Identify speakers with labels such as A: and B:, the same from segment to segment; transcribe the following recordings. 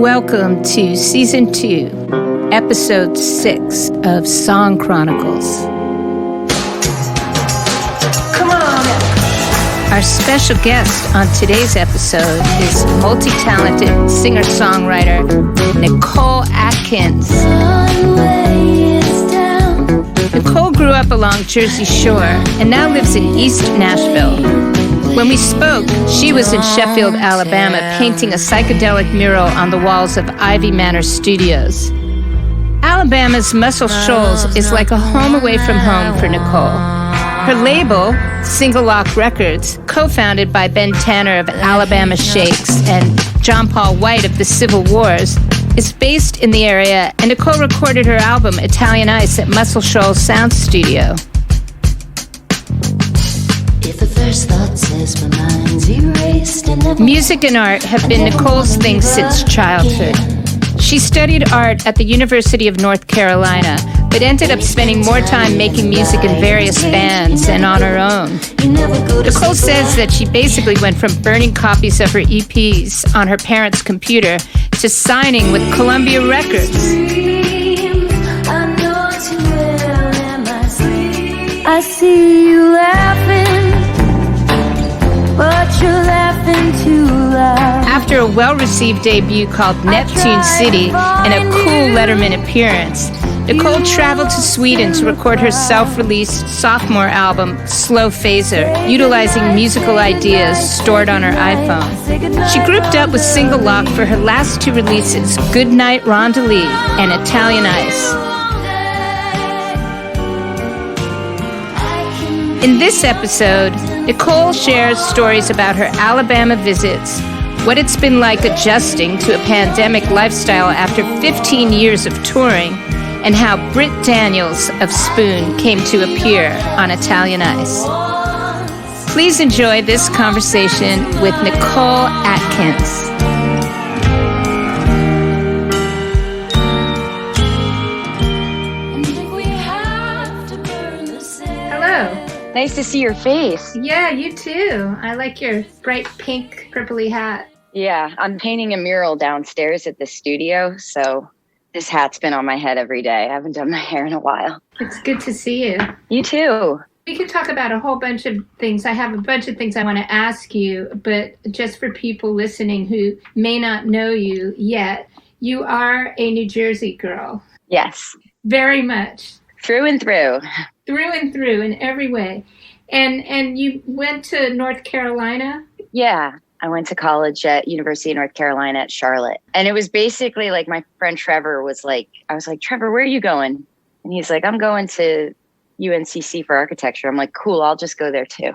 A: Welcome to Season 2, Episode 6 of Song Chronicles. Come on! Our special guest on today's episode is multi-talented singer-songwriter Nicole Atkins. Nicole grew up along Jersey Shore and now lives in East Nashville. When we spoke, she was in Sheffield, Alabama, painting a psychedelic mural on the walls of Ivy Manor Studios. Alabama's Muscle Shoals is like a home away from home for Nicole. Her label, Single Lock Records, co-founded by Ben Tanner of Alabama Shakes and John Paul White of the Civil Wars, is based in the area, and Nicole recorded her album, Italian Ice, at Muscle Shoals Sound Studio. Music and art have been Nicole's thing since childhood. She studied art at the University of North Carolina, but ended up spending more time making music in various bands and on her own. Nicole says that she basically went from burning copies of her EPs on her parents' computer to signing with Columbia Records. I see you laughing, but you're laughing too loud. After a well-received debut called Neptune City and a cool Letterman appearance, Nicole traveled to Sweden to record her self-released sophomore album, Slow Phaser, utilizing musical ideas stored on her iPhone. She grouped up with Single Lock for her last two releases, Goodnight Rondalee and Italian Ice. In this episode, Nicole shares stories about her Alabama visits, what it's been like adjusting to a pandemic lifestyle after 15 years of touring, and how Britt Daniels of Spoon came to appear on Italian Ice. Please enjoy this conversation with Nicole Atkins.
B: Nice to see your face.
A: Yeah, you too. I like your bright pink, purpley hat.
B: Yeah, I'm painting a mural downstairs at the studio, so this hat's been on my head every day. I haven't done my hair in a while.
A: It's good to see you.
B: You too.
A: We could talk about a whole bunch of things. I have a bunch of things I want to ask you, but just for people listening who may not know you yet, you are a New Jersey girl.
B: Yes.
A: Very much.
B: Through and through.
A: Through and through in every way. And you went to North Carolina?
B: Yeah. I went to college at University of North Carolina at Charlotte. And it was basically like my friend Trevor was like, I was like, Trevor, where are you going? And he's like, I'm going to UNCC for architecture. I'm like, cool, I'll just go there too.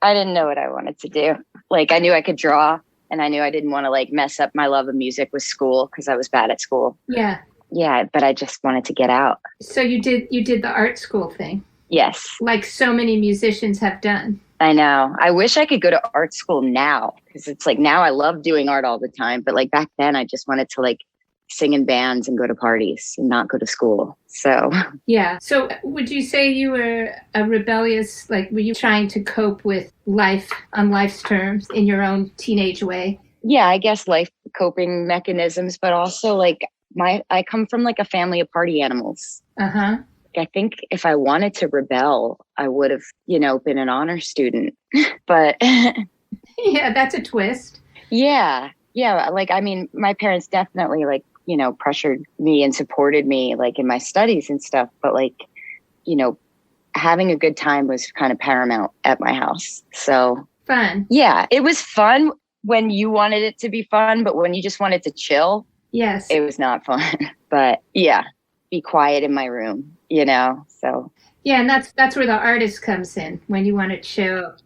B: I didn't know what I wanted to do. Like I knew I could draw and I knew I didn't want to like mess up my love of music with school because I was bad at school.
A: Yeah.
B: Yeah, but I just wanted to get out.
A: So you did the art school thing?
B: Yes.
A: Like so many musicians have done.
B: I know. I wish I could go to art school now because it's like now I love doing art all the time. But like back then I just wanted to like sing in bands and go to parties and not go to school. So. Yeah.
A: So would you say you were a rebellious, like were you trying to cope with life on life's terms in your own teenage way?
B: Yeah, I guess life coping mechanisms, but also like I come from like a family of party animals.
A: Uh-huh.
B: I think if I wanted to rebel, I would have, been an honor student. But
A: yeah, that's a twist.
B: Yeah. Yeah. Like, I mean, my parents definitely like, pressured me and supported me like in my studies and stuff. But like, having a good time was kind of paramount at my house. So
A: fun.
B: Yeah, it was fun when you wanted it to be fun, but when you just wanted to chill.
A: Yes.
B: It was not fun, but yeah, be quiet in my room, so.
A: Yeah. And that's where the artist comes in when you want to chill.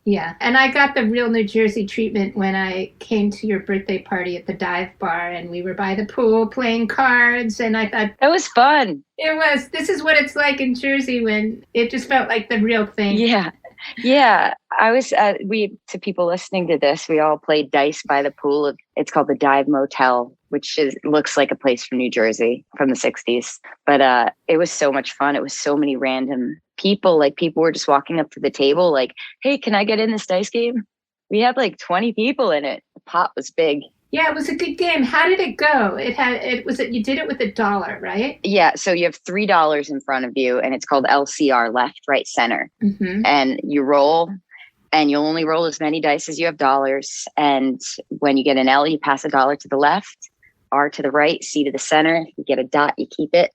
A: Yeah. And I got the real New Jersey treatment when I came to your birthday party at the Dive Bar and we were by the pool playing cards. And I thought
B: it was fun.
A: It was. This is what it's like in Jersey when it just felt like the real thing.
B: Yeah. Yeah, I was, to people listening to this, we all played dice by the pool. It's called the Dive Motel, which looks like a place from New Jersey from the 60s. But it was so much fun. It was so many random people. Like people were just walking up to the table like, hey, can I get in this dice game? We had like 20 people in it. The pot was big.
A: Yeah, it was a good game. How did it go? You did it with $1, right?
B: Yeah. So you have $3 in front of you, and it's called LCR, left, right, center.
A: Mm-hmm.
B: And you roll, and you'll only roll as many dice as you have dollars. And when you get an L, you pass $1 to the left, R to the right, C to the center. You get a dot, you keep it.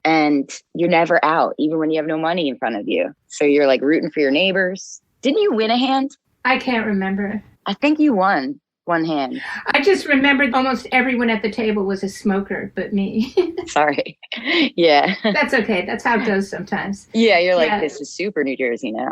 B: And you're never out, even when you have no money in front of you. So you're like rooting for your neighbors. Didn't you win a hand?
A: I can't remember.
B: I think you won one hand.
A: I just remembered almost everyone at the table was a smoker but me.
B: Sorry. Yeah.
A: That's okay. That's how it goes sometimes.
B: Yeah, you're like, this is super New Jersey now.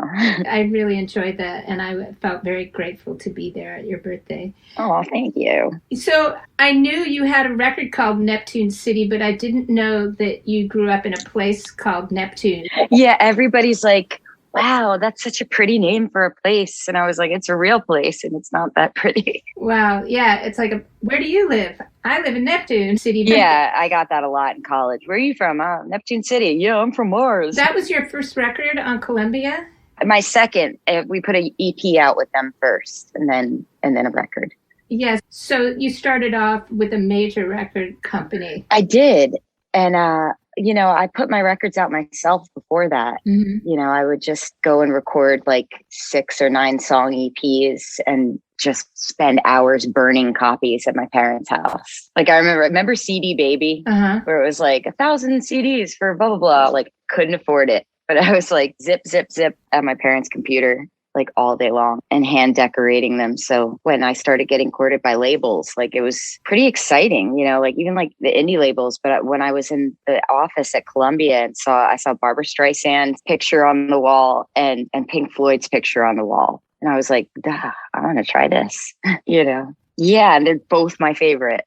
A: I really enjoyed that, and I felt very grateful to be there at your birthday.
B: Oh, thank you.
A: So I knew you had a record called Neptune City, but I didn't know that you grew up in a place called Neptune.
B: Yeah, everybody's like, wow, that's such a pretty name for a place. And I was like, it's a real place and it's not that pretty.
A: Wow. Yeah. It's like, where do you live? I live in Neptune City.
B: Yeah, I got that a lot in college. Where are you from? Neptune City. Yeah, I'm from Mars.
A: That was your first record on Columbia?
B: My second. We put an EP out with them first and then a record.
A: Yes. So you started off with a major record company.
B: I did. And, I put my records out myself before that.
A: Mm-hmm.
B: I would just go and record like 6 or 9 song EPs and just spend hours burning copies at my parents' house. Like I remember CD Baby, where it was like 1,000 CDs for blah, blah, blah. Like couldn't afford it. But I was like zip, zip, zip at my parents' computer like all day long and hand decorating them. So when I started getting courted by labels, like it was pretty exciting, like even like the indie labels. But when I was in the office at Columbia and I saw Barbra Streisand's picture on the wall and Pink Floyd's picture on the wall. And I was like, I want to try this, Yeah, and they're both my favorite.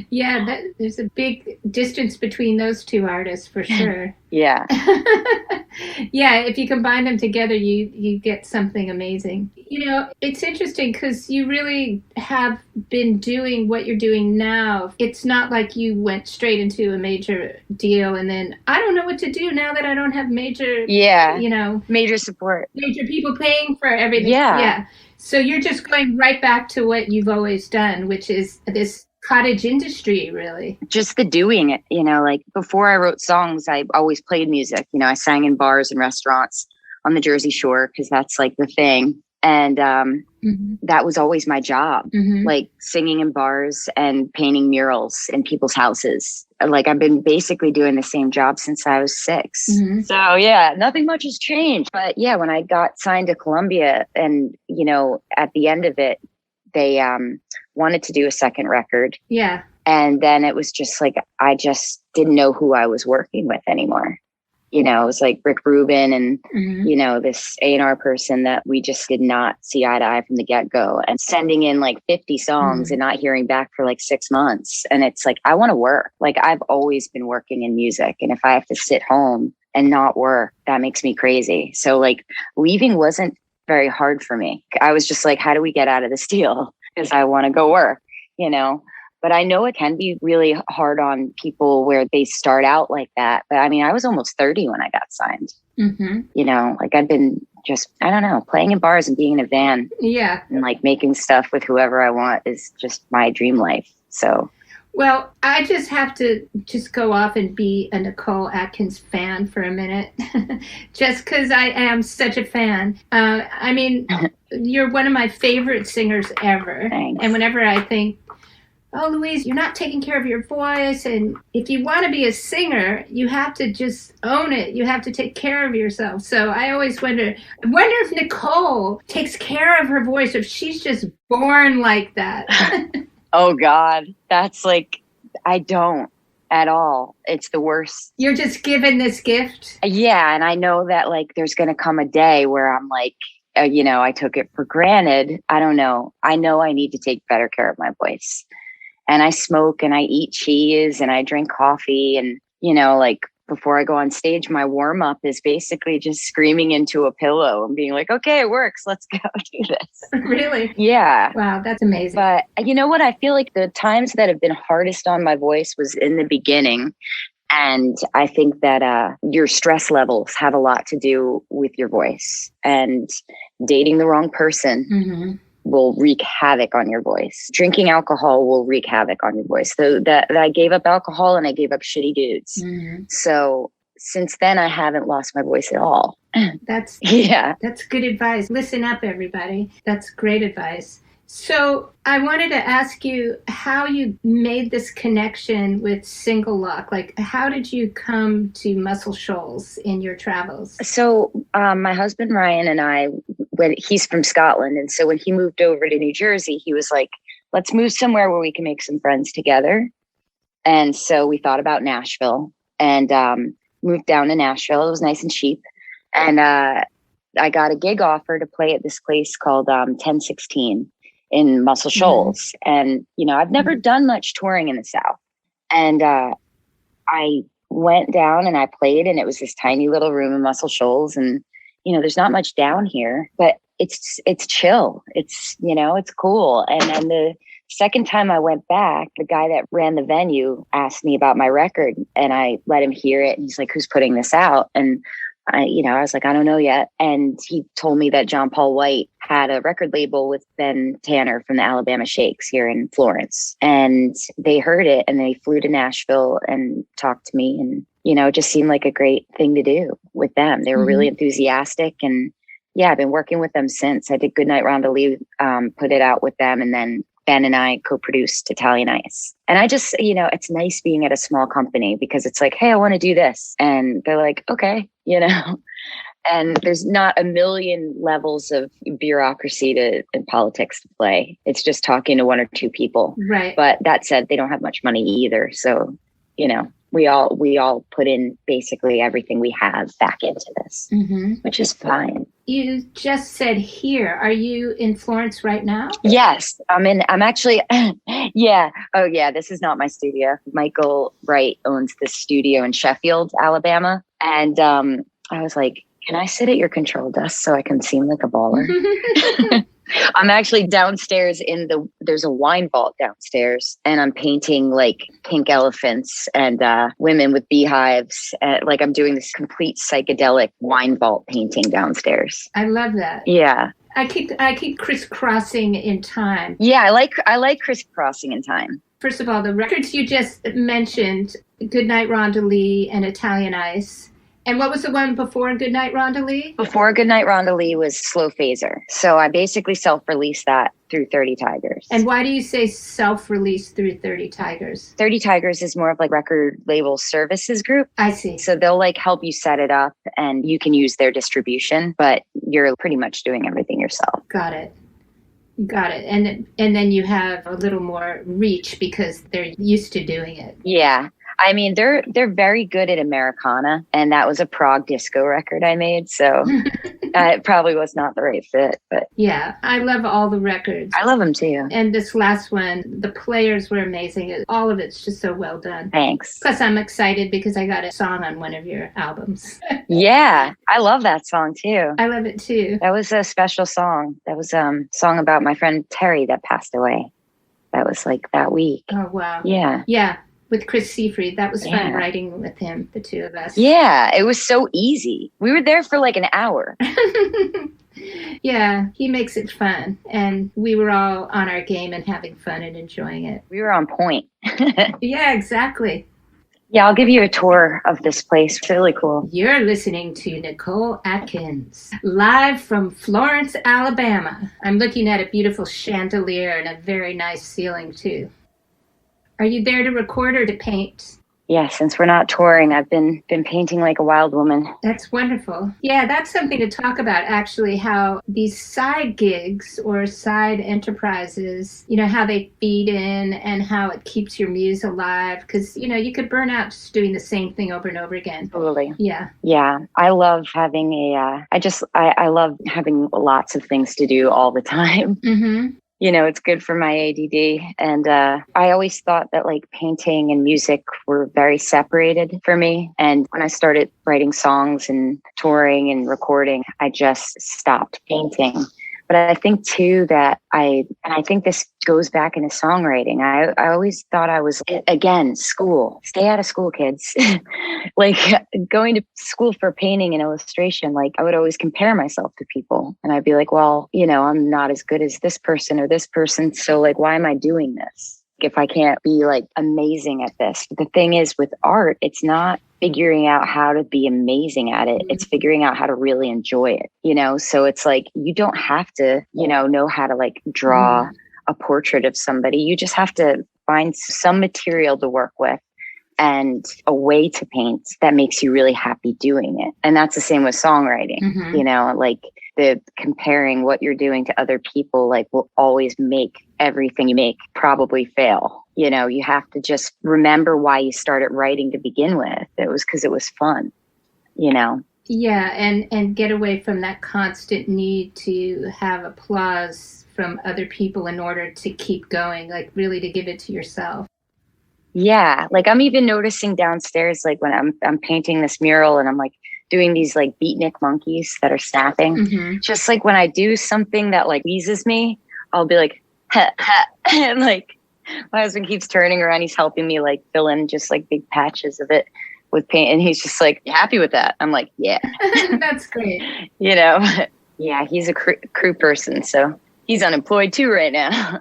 A: Yeah, there's a big distance between those two artists for sure.
B: Yeah.
A: Yeah, if you combine them together, you get something amazing. It's interesting because you really have been doing what you're doing now. It's not like you went straight into a major deal and then I don't know what to do now that I don't have major,
B: major support.
A: Major people paying for everything.
B: Yeah.
A: So you're just going right back to what you've always done, which is this cottage industry, really. Just
B: the doing it, like before I wrote songs, I always played music. I sang in bars and restaurants on the Jersey Shore because that's like the thing. And that was always my job, like singing in bars and painting murals in people's houses. Like I've been basically doing the same job since I was 6. So yeah, nothing much has changed. But yeah, when I got signed to Columbia and, at the end of it, they wanted to do a second record.
A: Yeah.
B: And then it was just like, I just didn't know who I was working with anymore. It was like Rick Rubin and, this A&R person that we just did not see eye to eye from the get-go and sending in like 50 songs and not hearing back for like 6 months. And it's like, I want to work. Like I've always been working in music. And if I have to sit home and not work, that makes me crazy. So like leaving wasn't very hard for me. I was just like, how do we get out of this deal? Because I want to go work, But I know it can be really hard on people where they start out like that. But I mean, I was almost 30 when I got signed. Like I've been just, I don't know, playing in bars and being in a van.
A: Yeah.
B: And like making stuff with whoever I want is just my dream life. So.
A: Well, I just have to just go off and be a Nicole Atkins fan for a minute, just because I am such a fan. I mean, you're one of my favorite singers ever.
B: Thanks.
A: And whenever I think, oh, Louise, you're not taking care of your voice. And if you want to be a singer, you have to just own it. You have to take care of yourself. So I always wonder if Nicole takes care of her voice, if she's just born like that.
B: Oh, God, that's like, I don't at all. It's the worst.
A: You're just given this gift?
B: Yeah. And I know that like there's going to come a day where I'm like, I took it for granted. I don't know. I know I need to take better care of my voice. And I smoke and I eat cheese and I drink coffee. And, like before I go on stage, my warm up is basically just screaming into a pillow and being like, okay, it works. Let's go do this.
A: Really?
B: Yeah.
A: Wow, that's amazing.
B: But you know what? I feel like the times that have been hardest on my voice was in the beginning. And I think that your stress levels have a lot to do with your voice and dating the wrong person. will wreak havoc on your voice. Drinking alcohol will wreak havoc on your voice. So that I gave up alcohol and I gave up shitty dudes.
A: Mm-hmm.
B: So since then, I haven't lost my voice at all.
A: That's good advice. Listen up, everybody. That's great advice. So I wanted to ask you how you made this connection with Single Lock. Like, how did you come to Muscle Shoals in your travels?
B: So my husband, Ryan, and I, he's from Scotland. And so when he moved over to New Jersey, he was like, let's move somewhere where we can make some friends together. And so we thought about Nashville and moved down to Nashville. It was nice and cheap. And I got a gig offer to play at this place called 1016 in Muscle Shoals. And, I've never done much touring in the South. And I went down and I played, and it was this tiny little room in Muscle Shoals. And, there's not much down here, but it's chill. It's, it's cool. And then the second time I went back, the guy that ran the venue asked me about my record, and I let him hear it. And he's like, who's putting this out? And I was like, I don't know yet. And he told me that John Paul White had a record label with Ben Tanner from the Alabama Shakes here in Florence. And they heard it and they flew to Nashville and talked to me. And, it just seemed like a great thing to do with them. They were really enthusiastic. And yeah, I've been working with them since. I did Goodnight Rondalee, put it out with them. And then Ben and I co-produced Italian Ice. And I just, it's nice being at a small company because it's like, hey, I want to do this. And they're like, okay, and there's not a million levels of bureaucracy and politics to play. It's just talking to one or two people.
A: Right.
B: But that said, they don't have much money either. So, we all put in basically everything we have back into this, which is fine.
A: You just said here. Are you in Florence right now?
B: Yes, I'm actually, yeah. Oh yeah, this is not my studio. Michael Wright owns this studio in Sheffield, Alabama. And I was like, can I sit at your control desk so I can seem like a baller? I'm actually downstairs there's a wine vault downstairs, and I'm painting like pink elephants and women with beehives. Like I'm doing this complete psychedelic wine vault painting downstairs.
A: I love that.
B: Yeah.
A: I keep crisscrossing in time.
B: Yeah, I like crisscrossing in time.
A: First of all, the records you just mentioned, Goodnight Rondalee and Italian Ice. And what was the one before Goodnight Rondalee?
B: Before Goodnight Rondalee was Slow Phaser. So I basically self-released that through 30 Tigers.
A: And why do you say self-released through 30 Tigers?
B: 30 Tigers is more of like record label services group.
A: I see.
B: So they'll like help you set it up and you can use their distribution, but you're pretty much doing everything yourself.
A: Got it. And then you have a little more reach because they're used to doing it.
B: Yeah. I mean, they're very good at Americana, and that was a prog disco record I made, so it probably was not the right fit. But
A: yeah, I love all the records.
B: I love them too.
A: And this last one, the players were amazing. All of it's just so well done.
B: Thanks.
A: Plus, I'm excited because I got a song on one of your albums.
B: Yeah, I love that song too.
A: I love it too.
B: That was a special song. That was a song about my friend Terry that passed away. That was like that week.
A: Oh, wow.
B: Yeah.
A: Yeah. With Chris Seafried. That was fun writing with him, the two of us.
B: Yeah, it was so easy. We were there for like an hour.
A: Yeah, he makes it fun. And we were all on our game and having fun and enjoying it.
B: We were on point.
A: Yeah, exactly.
B: Yeah, I'll give you a tour of this place. It's really cool.
A: You're listening to Nicole Atkins, live from Florence, Alabama. I'm looking at a beautiful chandelier and a very nice ceiling, too. Are you there to record or to paint?
B: Yeah, since we're not touring, I've been painting like a wild woman.
A: That's wonderful. Yeah, that's something to talk about, actually, how these side gigs or side enterprises, how they feed in and how it keeps your muse alive. Because, you could burn out just doing the same thing over and over again.
B: Totally.
A: Yeah.
B: Yeah. I love having I love having lots of things to do all the time. Mm-hmm. It's good for my ADD. And I always thought that like painting and music were very separated for me. And when I started writing songs and touring and recording, I just stopped painting. But I think too that I think this goes back into songwriting. I always thought I was, again, school. Stay out of school, kids. Like going to school for painting and illustration, like I would always compare myself to people. And I'd be like, well, I'm not as good as this person or this person. So like, why am I doing this if I can't be like amazing at this? But the thing is with art, it's not figuring out how to be amazing at it. It's figuring out how to really enjoy it, So it's like, you don't have to, know how to like draw a portrait of somebody. You just have to find some material to work with and a way to paint that makes you really happy doing it. And that's the same with songwriting, like the comparing what you're doing to other people, like will always make everything you make probably fail. You have to just remember why you started writing to begin with. It was because it was fun,
A: Yeah. And get away from that constant need to have applause from other people in order to keep going, like really to give it to yourself.
B: Yeah. Like I'm even noticing downstairs, like when I'm painting this mural and I'm like doing these like beatnik monkeys that are snapping, just like when I do something that like pleases me, I'll be like, ha, ha. And like my husband keeps turning around. He's helping me like fill in just like big patches of it with paint. And he's just like, you happy with that? I'm like, yeah.
A: That's great.
B: Yeah, he's a crew person. So he's unemployed too right now.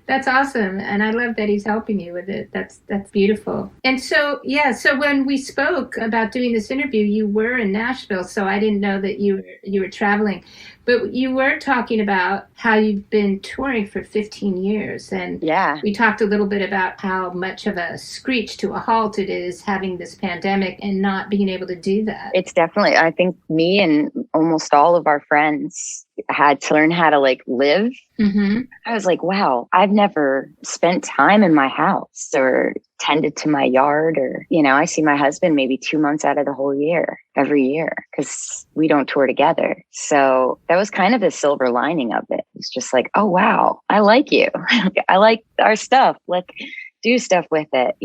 A: That's awesome. And I love that he's helping you with it. That's beautiful. And so, so when we spoke about doing this interview, you were in Nashville. So I didn't know that you were traveling. But you were talking about how you've been touring for 15 years. And we talked a little bit about how much of a screech to a halt it is having this pandemic and not being able to do that.
B: It's definitely, I think me and almost all of our friends had to learn how to like live. I was like, wow, I've never spent time in my house or tended to my yard or, I see my husband maybe 2 months out of the whole year, every year, because we don't tour together. So that was kind of the silver lining of it. It's just like, oh, wow, I like you. I like our stuff. Let's do stuff with it,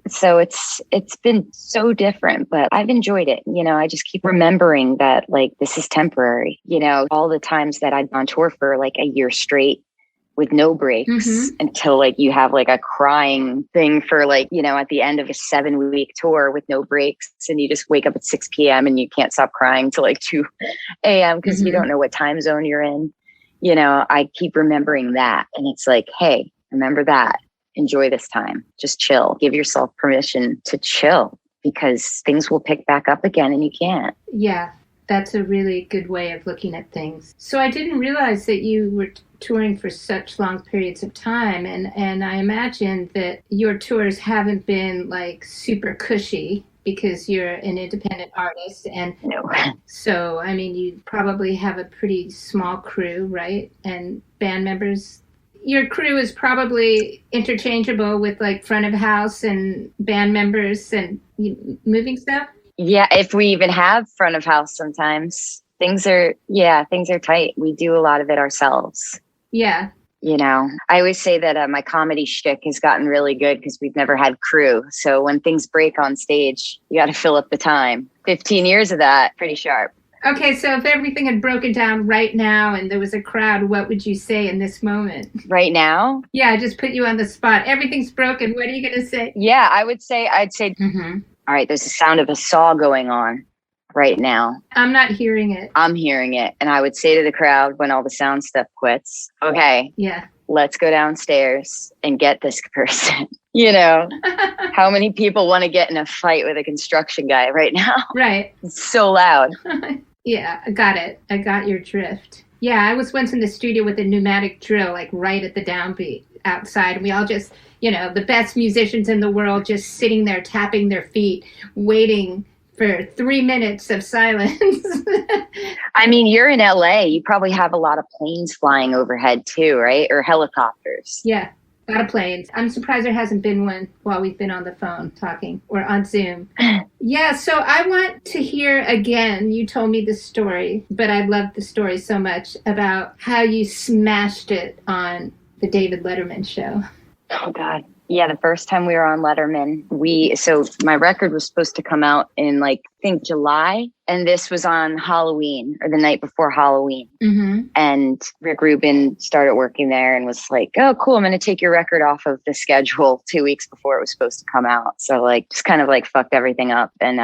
B: So it's been so different, but I've enjoyed it. I just keep remembering that like this is temporary, all the times that I'd on tour for like a year straight with no breaks until like you have like a crying thing for like, at the end of a 7-week tour with no breaks and you just wake up at 6 p.m. and you can't stop crying till like 2 a.m. because you don't know what time zone you're in. I keep remembering that. And it's like, hey, remember that. Enjoy this time. Just chill. Give yourself permission to chill because things will pick back up again and you can't.
A: Yeah, that's a really good way of looking at things. So I didn't realize that you were touring for such long periods of time. And I imagine that your tours haven't been like super cushy because you're an independent artist. And so, I mean, you probably have a pretty small crew, right? And band members. Your crew is probably interchangeable with like front of house and band members and moving stuff.
B: Yeah, if we even have front of house sometimes. Things are tight. We do a lot of it ourselves.
A: Yeah.
B: I always say that my comedy shtick has gotten really good because we've never had crew. So when things break on stage, you got to fill up the time. 15 years of that, pretty sharp.
A: Okay, so if everything had broken down right now and there was a crowd, what would you say in this moment?
B: Right now?
A: Yeah, I just put you on the spot. Everything's broken. What are you going to say?
B: Yeah, I'd say, all right, there's the sound of a saw going on right now.
A: I'm not hearing it.
B: I'm hearing it. And I would say to the crowd when all the sound stuff quits, okay, let's go downstairs and get this person. How many people want to get in a fight with a construction guy right now? Right. It's so loud.
A: Yeah, I got it. I got your drift. Yeah, I was once in the studio with a pneumatic drill, like right at the downbeat outside. And we all just, the best musicians in the world just sitting there tapping their feet, waiting for 3 minutes of silence.
B: I mean, you're in LA. You probably have a lot of planes flying overhead too, right? Or helicopters.
A: Yeah. A lot of planes. I'm surprised there hasn't been one while we've been on the phone talking or on Zoom. Yeah, so I want to hear again, you told me the story, but I love the story so much about how you smashed it on the David Letterman show.
B: Oh, God. Yeah, the first time we were on Letterman, so my record was supposed to come out in I think July. And this was on Halloween or the night before Halloween. And Rick Rubin started working there and was like, oh, cool. I'm going to take your record off of the schedule 2 weeks before it was supposed to come out. So like, just kind of like fucked everything up. And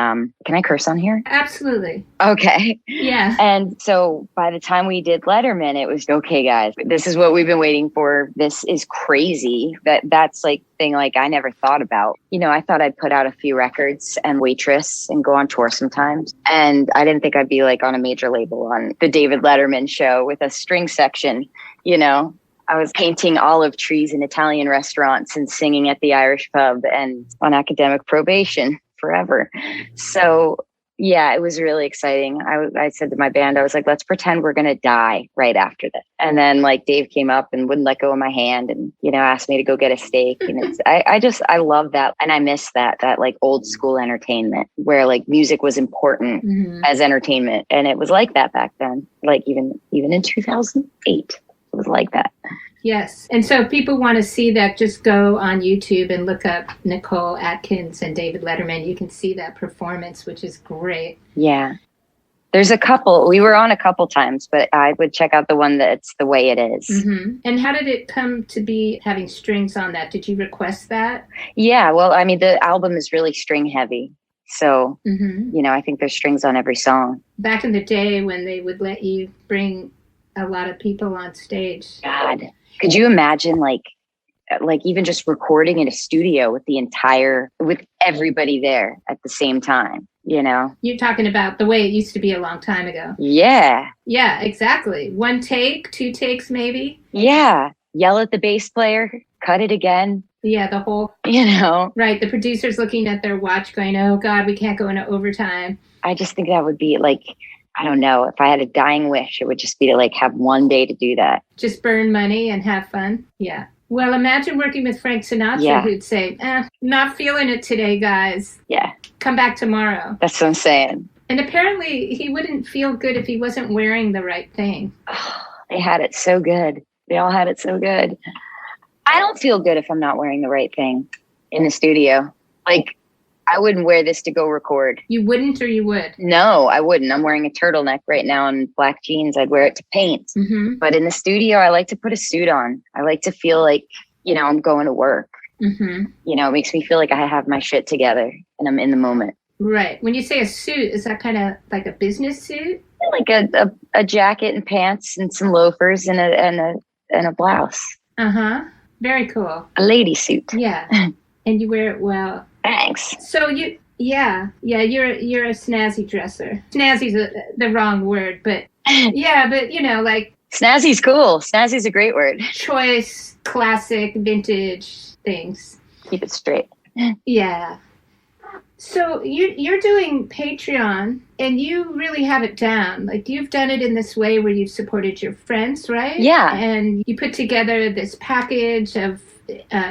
B: can I curse on here?
A: Absolutely.
B: Okay.
A: Yeah.
B: And so by the time we did Letterman, it was okay, guys, this is what we've been waiting for. This is crazy. That's like thing like I never thought about. You know, I thought I'd put out a few records and waitress and go on tour sometimes. And I didn't think I'd be like on a major label on the David Letterman show with a string section. You know, I was painting olive trees in Italian restaurants and singing at the Irish pub and on academic probation forever. So yeah, it was really exciting. I said to my band, I was like, let's pretend we're going to die right after this. And then like Dave came up and wouldn't let go of my hand and, you know, asked me to go get a steak. And I love that. And I miss that like old school entertainment where like music was important as entertainment. And it was like that back then, like even in 2008, it was like that.
A: Yes. And so if people want to see that, just go on YouTube and look up Nicole Atkins and David Letterman. You can see that performance, which is great.
B: Yeah. There's a couple. We were on a couple times, but I would check out the one that's the way it is.
A: And how did it come to be having strings on that? Did you request that?
B: Yeah. Well, I mean, the album is really string heavy. So, you know, I think there's strings on every song.
A: Back in the day when they would let you bring a lot of people on stage.
B: God. Could you imagine like even just recording in a studio with everybody there at the same time, you know?
A: You're talking about the way it used to be a long time ago.
B: Yeah.
A: Yeah, exactly. 1 take, 2 takes maybe.
B: Yeah. Yell at the bass player, cut it again.
A: Yeah, the whole,
B: you know?
A: Right. The producer's looking at their watch going, oh God, we can't go into overtime.
B: I just think that would be like, I don't know, if I had a dying wish, it would just be to like have one day to do that.
A: Just burn money and have fun. Yeah. Well, imagine working with Frank Sinatra, who'd say, not feeling it today, guys.
B: Yeah.
A: Come back tomorrow.
B: That's what I'm saying.
A: And apparently he wouldn't feel good if he wasn't wearing the right thing.
B: Oh, they had it so good. They all had it so good. I don't feel good if I'm not wearing the right thing in the studio. Like, I wouldn't wear this to go record.
A: You wouldn't, or you would?
B: No, I wouldn't. I'm wearing a turtleneck right now and black jeans. I'd wear it to paint. But in the studio, I like to put a suit on. I like to feel like, you know, I'm going to work. You know, it makes me feel like I have my shit together and I'm in the moment.
A: Right. When you say a suit, is that kind of like a business suit?
B: Like a jacket and pants and some loafers and a blouse.
A: Very cool.
B: A lady suit.
A: Yeah. And you wear it well.
B: Thanks.
A: So you're a snazzy dresser. Snazzy's the wrong word, but yeah, but you know, like
B: snazzy's cool. Snazzy's a great word.
A: Choice, classic, vintage things.
B: Keep it straight.
A: Yeah. So you're doing Patreon and you really have it down. Like you've done it in this way where you've supported your friends, right?
B: Yeah.
A: And you put together this package of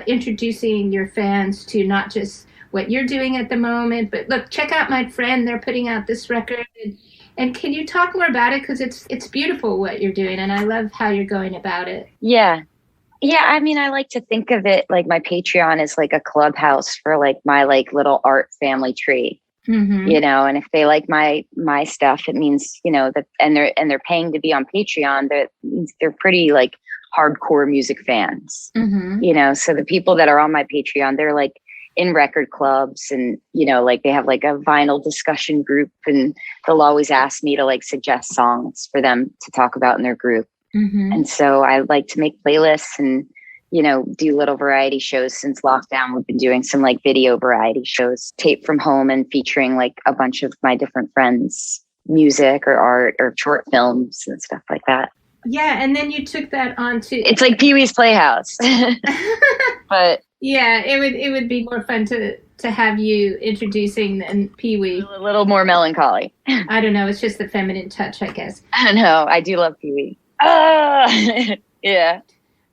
A: introducing your fans to not just what you're doing at the moment, but look, check out my friend. They're putting out this record. And can you talk more about it? Because it's beautiful what you're doing. And I love how you're going about it.
B: Yeah. Yeah, I mean, I like to think of it like my Patreon is like a clubhouse for like my like little art family tree, you know. And if they like my stuff, it means, you know, that and they're paying to be on Patreon. They're pretty like hardcore music fans, you know. So the people that are on my Patreon, they're like in record clubs, and you know, like they have like a vinyl discussion group, and they'll always ask me to like suggest songs for them to talk about in their group. And so I like to make playlists and, you know, do little variety shows. Since lockdown, we've been doing some like video variety shows, taped from home and featuring like a bunch of my different friends' music or art or short films and stuff like that.
A: Yeah. And then you took that on to...
B: It's like Pee-wee's Playhouse. But
A: yeah, it would be more fun to have you introducing than Pee-wee.
B: A little more melancholy.
A: I don't know. It's just the feminine touch, I guess.
B: I don't know. I do love Pee-wee. Yeah.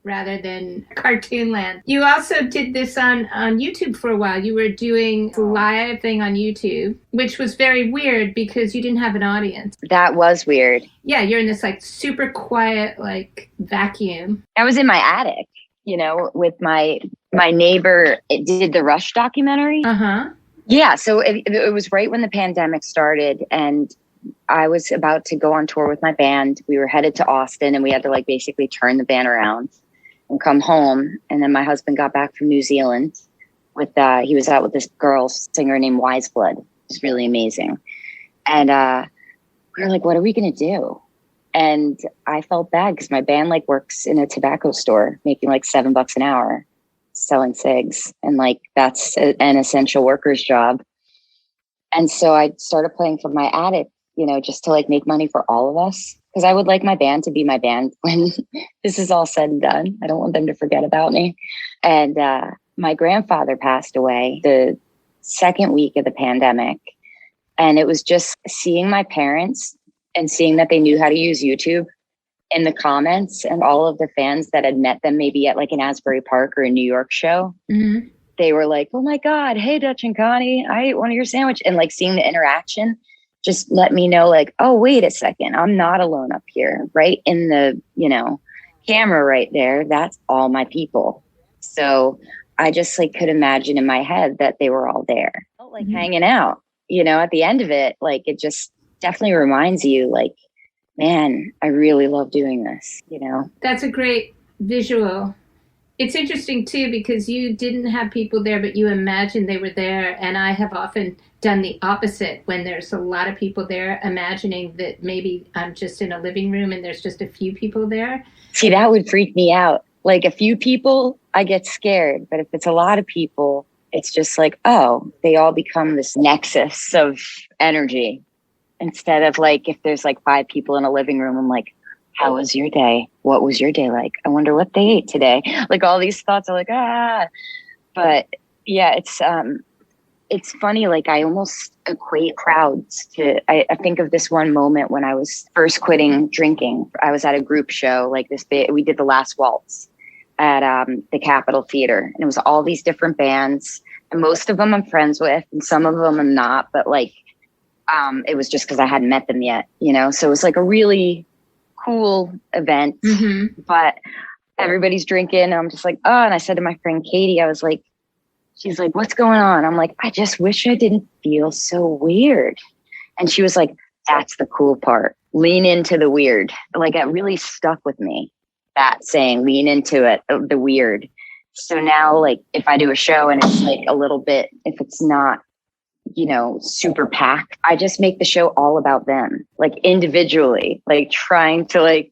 A: Rather than Cartoon Land. You also did this on YouTube for a while. You were doing a live thing on YouTube, which was very weird because you didn't have an audience.
B: That was weird.
A: Yeah, you're in this like super quiet like vacuum.
B: I was in my attic, you know, with my neighbor. It did the Rush documentary. Yeah, so it was right when the pandemic started, and I was about to go on tour with my band. We were headed to Austin, and we had to like basically turn the van around and come home. And then my husband got back from New Zealand with, he was out with this girl singer named Wiseblood. It's really amazing. And we were like, what are we going to do? And I felt bad because my band like works in a tobacco store, making like $7 an hour selling cigs. And like, that's an essential worker's job. And so I started playing from my attic, you know, just to like make money for all of us. Because I would like my band to be my band when this is all said and done. I don't want them to forget about me. And my grandfather passed away the second week of the pandemic. And it was just seeing my parents and seeing that they knew how to use YouTube in the comments, and all of the fans that had met them maybe at like an Asbury Park or a New York show. Mm-hmm. They were like, oh my God, hey, Dutch and Connie, I ate one of your sandwich. And like seeing the interaction just let me know like, oh, wait a second, I'm not alone up here, right in the, you know, camera right there. That's all my people. So I just like could imagine in my head that they were all there, like hanging out, you know, at the end of it. Like it just definitely reminds you like, man, I really love doing this, you know.
A: That's a great visual. It's interesting too, because you didn't have people there, but you imagined they were there. And I have often done the opposite when there's a lot of people there, imagining that maybe I'm just in a living room and there's just a few people there.
B: See, that would freak me out. Like a few people, I get scared. But if it's a lot of people, it's just like, oh, they all become this nexus of energy. Instead of like, if there's like 5 people in a living room, I'm like, how was your day? What was your day like? I wonder what they ate today. Like all these thoughts are like, but yeah, it's funny. Like I almost equate crowds to, I think of this one moment when I was first quitting drinking. I was at a group show like this big, we did the Last Waltz at the Capitol Theater. And it was all these different bands, and most of them I'm friends with and some of them I'm not, but like, it was just because I hadn't met them yet, you know? So it was like a really cool event, but everybody's drinking. And I'm just like, oh, and I said to my friend Katie, I was like, she's like, what's going on? I'm like, I just wish I didn't feel so weird. And she was like, that's the cool part. Lean into the weird. Like it really stuck with me, that saying, lean into it, the weird. So now, like, if I do a show and it's like a little bit, if it's not, you know, super packed, I just make the show all about them, like individually, like trying to like,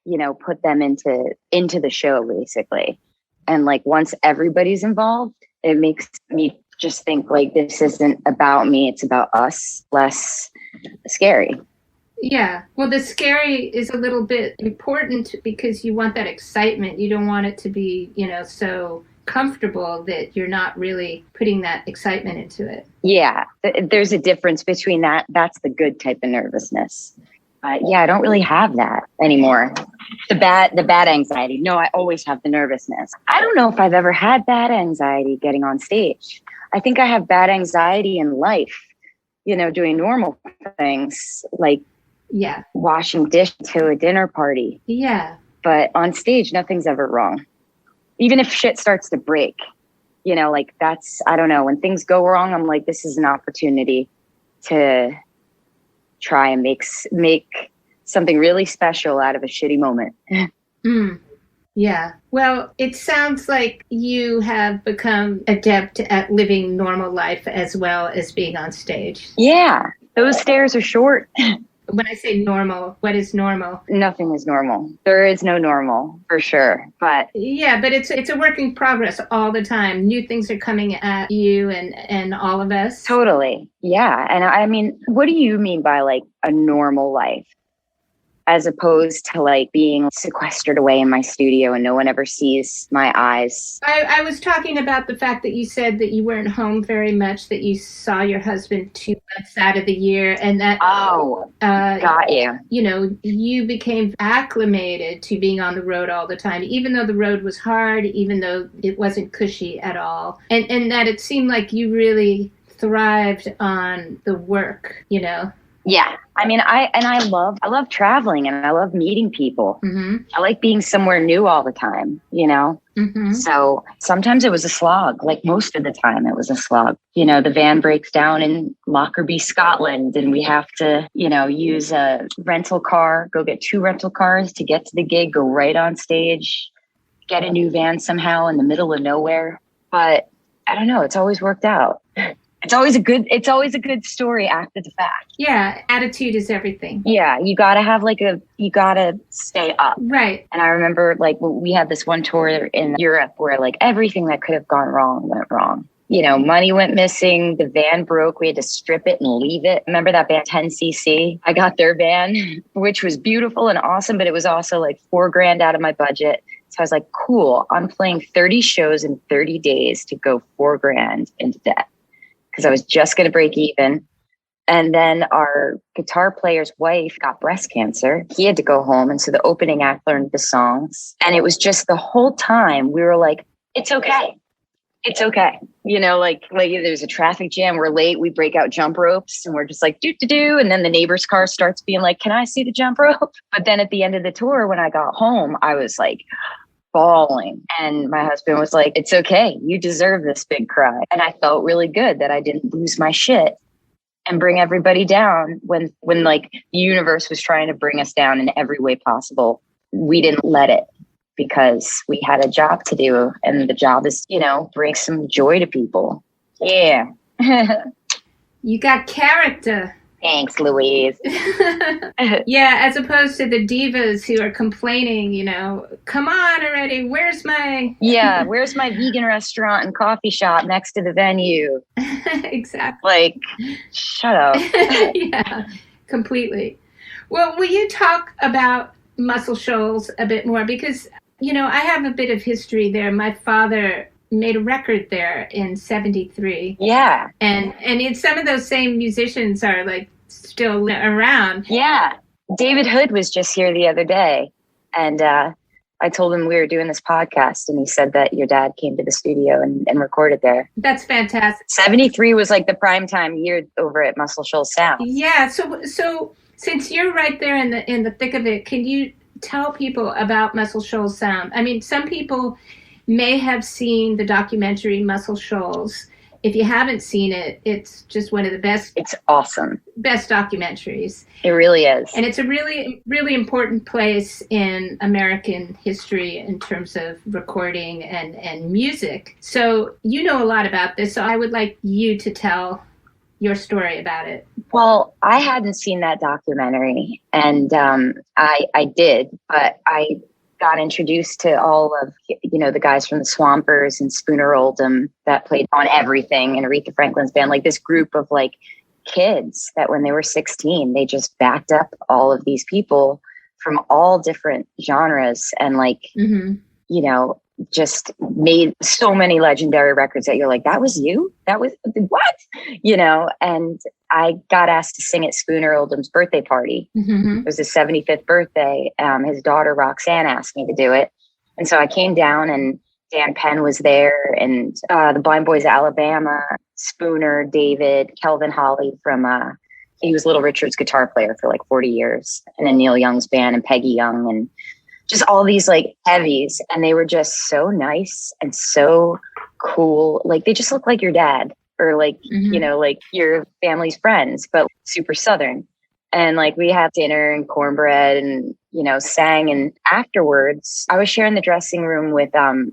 B: you know, put them into the show basically. And like once everybody's involved, it makes me just think like this isn't about me, it's about us, less scary.
A: Yeah. Well, the scary is a little bit important because you want that excitement. You don't want it to be, you know, so comfortable that you're not really putting that excitement into it.
B: Yeah, there's a difference between that. That's the good type of nervousness. Yeah, I don't really have that anymore. The bad anxiety. No, I always have the nervousness. I don't know if I've ever had bad anxiety getting on stage. I think I have bad anxiety in life, you know, doing normal things like washing dishes to a dinner party.
A: Yeah.
B: But on stage, nothing's ever wrong. Even if shit starts to break, you know, like that's, I don't know, when things go wrong, I'm like, this is an opportunity to try and make something really special out of a shitty moment.
A: Yeah. Well, it sounds like you have become adept at living normal life as well as being on stage.
B: Yeah. Those stairs are short.
A: When I say normal, what is normal?
B: Nothing is normal. There is no normal, for sure. But
A: yeah, but it's a work in progress all the time. New things are coming at you and all of us.
B: Totally. Yeah. And I mean, what do you mean by like a normal life? As opposed to like being sequestered away in my studio and no one ever sees my eyes.
A: I was talking about the fact that you said that you weren't home very much, that you saw your husband 2 months out of the year, and that
B: got you.
A: You know, you became acclimated to being on the road all the time, even though the road was hard, even though it wasn't cushy at all, and that it seemed like you really thrived on the work, you know.
B: Yeah. I mean, I love traveling and I love meeting people.
A: Mm-hmm.
B: I like being somewhere new all the time, you know?
A: Mm-hmm.
B: So sometimes it was a slog, like most of the time it was a slog. You know, the van breaks down in Lockerbie, Scotland, and we have to, you know, use a rental car, go get 2 rental cars to get to the gig, go right on stage, get a new van somehow in the middle of nowhere. But I don't know, it's always worked out. It's always a good story after the fact.
A: Yeah, attitude is everything.
B: Yeah, you gotta stay up.
A: Right.
B: And I remember like we had this one tour in Europe where like everything that could have gone wrong went wrong. You know, money went missing, the van broke, we had to strip it and leave it. Remember that band 10cc? I got their van, which was beautiful and awesome, but it was also like $4,000 out of my budget. So I was like, cool, I'm playing 30 shows in 30 days to go $4,000 into debt. Because I was just going to break even. And then our guitar player's wife got breast cancer. He had to go home. And so the opening act learned the songs. And it was just the whole time we were like, it's okay. It's okay. You know, like there's a traffic jam. We're late. We break out jump ropes and we're just like, do. And then the neighbor's car starts being like, can I see the jump rope? But then at the end of the tour, when I got home, I was like, bawling. And my husband was like, it's okay. You deserve this big cry. And I felt really good that I didn't lose my shit and bring everybody down when like the universe was trying to bring us down in every way possible. We didn't let it because we had a job to do. And the job is, you know, bring some joy to people. Yeah.
A: You got character.
B: Thanks, Louise.
A: Yeah, as opposed to the divas who are complaining, you know, come on already, where's my
B: vegan restaurant and coffee shop next to the venue?
A: Exactly.
B: Like, shut up.
A: Yeah, completely. Well, will you talk about Muscle Shoals a bit more? Because, you know, I have a bit of history there. My father made a record there in 73.
B: Yeah.
A: And some of those same musicians are like still around.
B: Yeah. David Hood was just here the other day. And I told him we were doing this podcast. And he said that your dad came to the studio and recorded there.
A: That's fantastic.
B: 73 was like the prime time year over at Muscle Shoals Sound.
A: Yeah. So since you're right there in the thick of it, can you tell people about Muscle Shoals Sound? I mean, some people may have seen the documentary Muscle Shoals. If you haven't seen it, it's just one of the best.
B: It's awesome.
A: Best documentaries.
B: It really is.
A: And it's a really, really important place in American history in terms of recording and music. So you know a lot about this. So I would like you to tell your story about it.
B: Well, I hadn't seen that documentary, and I did, but I got introduced to all of, you know, the guys from the Swampers and Spooner Oldham that played on everything, and Aretha Franklin's band, like this group of like kids that when they were 16, they just backed up all of these people from all different genres and like, you know, just made so many legendary records that you're like, that was you? That was what? You know, and I got asked to sing at Spooner Oldham's birthday party. It was his 75th birthday. His daughter Roxanne asked me to do it. And so I came down and Dan Penn was there and the Blind Boys of Alabama, Spooner, David, Kelvin Holly from, he was Little Richard's guitar player for like 40 years. And then Neil Young's band and Peggy Young and just all these like heavies. And they were just so nice and so cool. Like they just look like your dad or like, you know, like your family's friends, but super Southern. And like we had dinner and cornbread and, you know, sang. And afterwards, I was sharing the dressing room with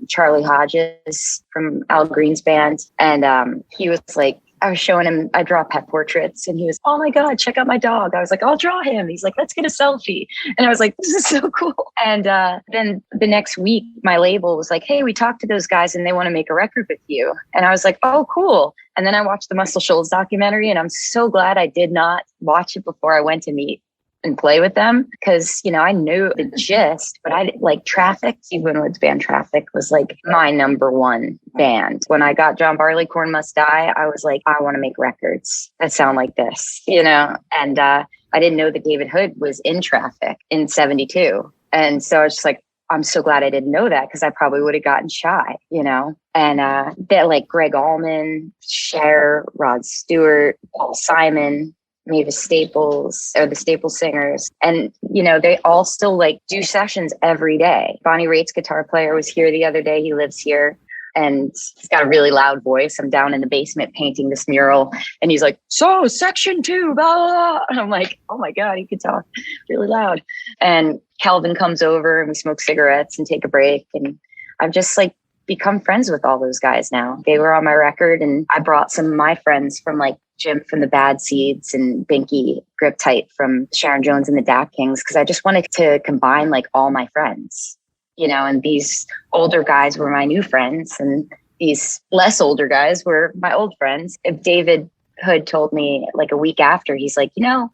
B: Charlie Hodges from Al Green's band. And he was like, I was showing him, I draw pet portraits and he was, oh my God, check out my dog. I was like, I'll draw him. He's like, let's get a selfie. And I was like, this is so cool. And then the next week, my label was like, hey, we talked to those guys and they want to make a record with you. And I was like, oh, cool. And then I watched the Muscle Shoals documentary and I'm so glad I did not watch it before I went to meet and play with them because, you know, I knew the gist, but I like Traffic. Steve Winwood's band Traffic was like my number one band. When I got John Barleycorn Must Die, I was like, I want to make records that sound like this, you know? And I didn't know that David Hood was in Traffic in 72. And so I was just like, I'm so glad I didn't know that because I probably would have gotten shy, you know? And that like Greg Allman, Cher, Rod Stewart, Paul Simon, Mavis Staples or the Staples Singers. And, you know, they all still like do sessions every day. Bonnie Raitt's guitar player was here the other day. He lives here. And he's got a really loud voice. I'm down in the basement painting this mural. And he's like, so section 2, blah, blah, blah. And I'm like, oh my God, he could talk really loud. And Calvin comes over and we smoke cigarettes and take a break. And I've just like become friends with all those guys now. They were on my record. And I brought some of my friends from like Jim from the Bad Seeds and Binky Grip Tight from Sharon Jones and the Dap Kings. Cause I just wanted to combine like all my friends. You know, and these older guys were my new friends and these less older guys were my old friends. If David Hood told me like a week after, he's like, you know,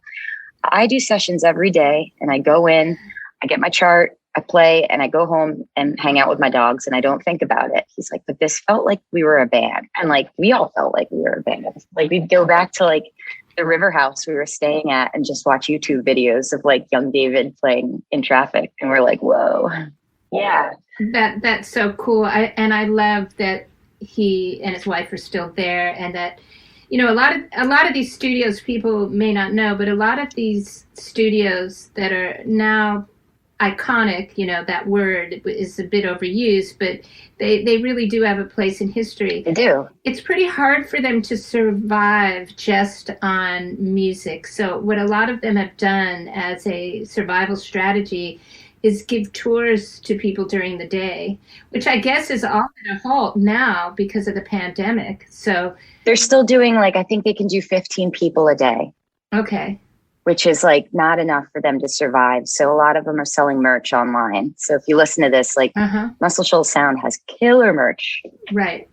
B: I do sessions every day and I go in, I get my chart, I play and I go home and hang out with my dogs and I don't think about it. He's like, but this felt like we were a band. And like, we all felt like we were a band. Like we'd go back to like the river house we were staying at and just watch YouTube videos of like young David playing in traffic. And we're like, whoa. Yeah.
A: That's so cool. I love that he and his wife are still there, and that, you know, a lot of these studios, people may not know, but a lot of these studios that are now iconic, you know, that word is a bit overused, but they really do have a place in history.
B: They do.
A: It's pretty hard for them to survive just on music. So what a lot of them have done as a survival strategy is give tours to people during the day, which I guess is all at a halt now because of the pandemic. So
B: they're still doing like, I think they can do 15 people a day.
A: Okay.
B: Which is like not enough for them to survive. So a lot of them are selling merch online. So if you listen to this, like Muscle Shoals Sound has killer merch.
A: Right.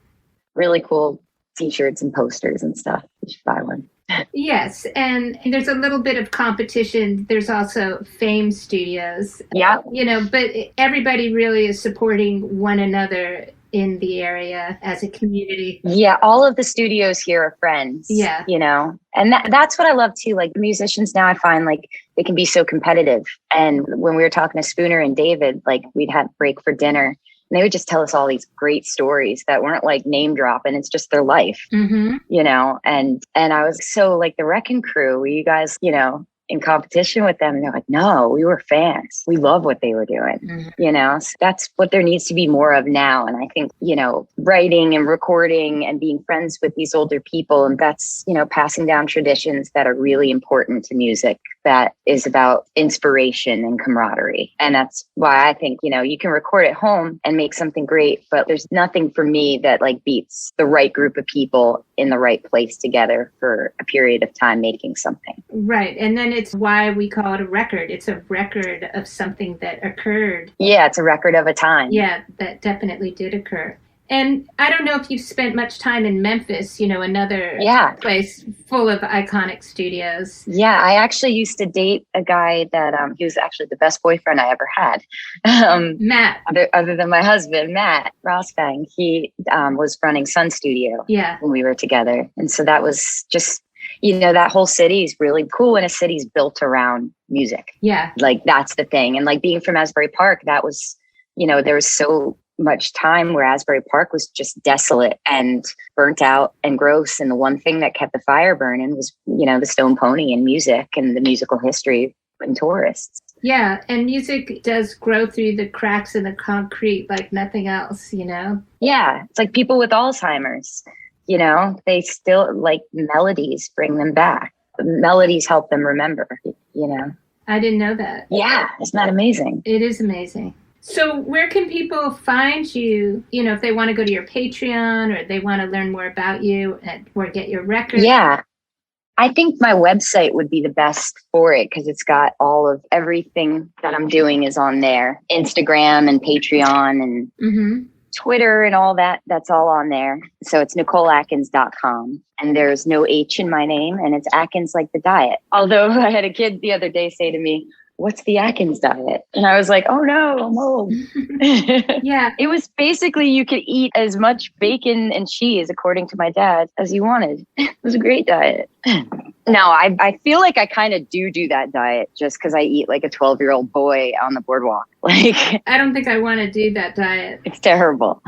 B: Really cool t-shirts and posters and stuff. You should buy one.
A: Yes, and there's a little bit of competition. There's also Fame Studios.
B: Yeah.
A: You know, but everybody really is supporting one another in the area as a community.
B: Yeah, all of the studios here are friends.
A: Yeah.
B: You know, and that's what I love too. Like musicians now, I find like they can be so competitive. And when we were talking to Spooner and David, like we'd have break for dinner. And they would just tell us all these great stories that weren't like name dropping. It's just their life, you know? And I was so like the Wrecking Crew, were you guys, you know, in competition with them? And they're like, no, we were fans. We love what they were doing, you know? So that's what there needs to be more of now. And I think, you know, writing and recording and being friends with these older people, and that's, you know, passing down traditions that are really important to music, that is about inspiration and camaraderie. And that's why I think, you know, you can record at home and make something great, but there's nothing for me that like beats the right group of people in the right place together for a period of time making something.
A: Right. And then it's why we call it a record. It's a record of something that occurred.
B: Yeah, it's a record of a time.
A: Yeah, that definitely did occur. And I don't know if you've spent much time in Memphis, you know, another place full of iconic studios.
B: Yeah, I actually used to date a guy that he was actually the best boyfriend I ever had.
A: Matt.
B: Other than my husband, Matt Rossbang. He was running Sun Studio when we were together. And so that was just, you know, that whole city is really cool when a city's built around music.
A: Yeah.
B: Like that's the thing. And like being from Asbury Park, that was, you know, there was so much time where Asbury Park was just desolate and burnt out and gross. And the one thing that kept the fire burning was, you know, the Stone Pony and music and the musical history and tourists.
A: Yeah. And music does grow through the cracks in the concrete like nothing else, you know?
B: Yeah. It's like people with Alzheimer's, you know, they still like melodies bring them back. Melodies help them remember, you know?
A: I didn't know that.
B: Yeah. Isn't that amazing?
A: It is amazing. So where can people find you, you know, if they want to go to your Patreon or they want to learn more about you or get your record?
B: Yeah, I think my website would be the best for it because it's got all of everything that I'm doing is on there. Instagram and Patreon and Twitter and all that. That's all on there. So it's NicoleAtkins.com. And there's no H in my name and it's Atkins like the diet. Although I had a kid the other day say to me, what's the Atkins diet? And I was like, oh no, I'm old.
A: Yeah.
B: It was basically you could eat as much bacon and cheese, according to my dad, as you wanted. It was a great diet. No, I feel like I kind of do that diet just because I eat like a 12-year-old boy on the boardwalk. Like,
A: I don't think I want to do that diet.
B: It's terrible.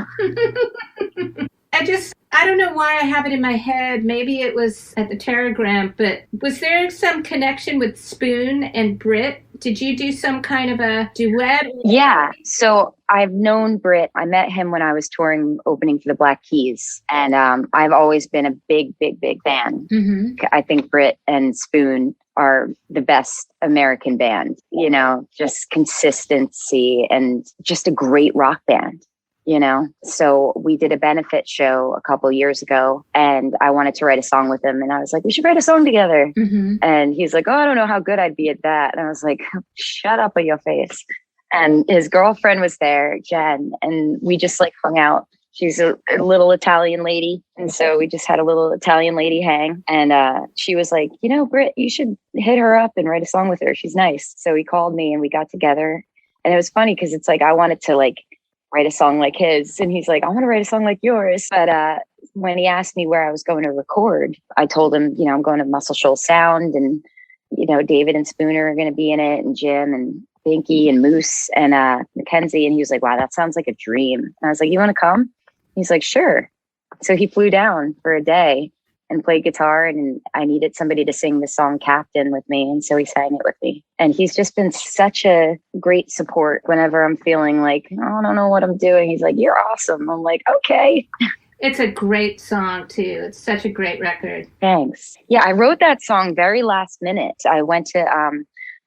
A: I don't know why I have it in my head. Maybe it was at the Teragram, but was there some connection with Spoon and Britt? Did you do some kind of a duet?
B: Yeah. So I've known Britt. I met him when I was touring, opening for the Black Keys. And I've always been a big fan.
A: Mm-hmm.
B: I think Britt and Spoon are the best American band, you know, just consistency and just a great rock band. You know, so we did a benefit show a couple years ago and I wanted to write a song with him. And I was like, we should write a song together.
A: Mm-hmm.
B: And he's like, oh, I don't know how good I'd be at that. And I was like, shut up with your face. And his girlfriend was there, Jen, and we just like hung out. She's a little Italian lady. And so we just had a little Italian lady hang. And she was like, you know, Britt, you should hit her up and write a song with her. She's nice. So he called me and we got together. And it was funny because it's like I wanted to like write a song like his. And he's like, I want to write a song like yours. But when he asked me where I was going to record, I told him, you know, I'm going to Muscle Shoals Sound and, you know, David and Spooner are going to be in it and Jim and Binky and Moose and Mackenzie. And he was like, wow, that sounds like a dream. And I was like, you want to come? He's like, sure. So he flew down for a day and played guitar, and I needed somebody to sing the song Captain with me. And so he sang it with me. And he's just been such a great support whenever I'm feeling like, oh, I don't know what I'm doing. He's like, you're awesome. I'm like, okay.
A: It's a great song too. It's such a great record.
B: Thanks. Yeah, I wrote that song very last minute. I went to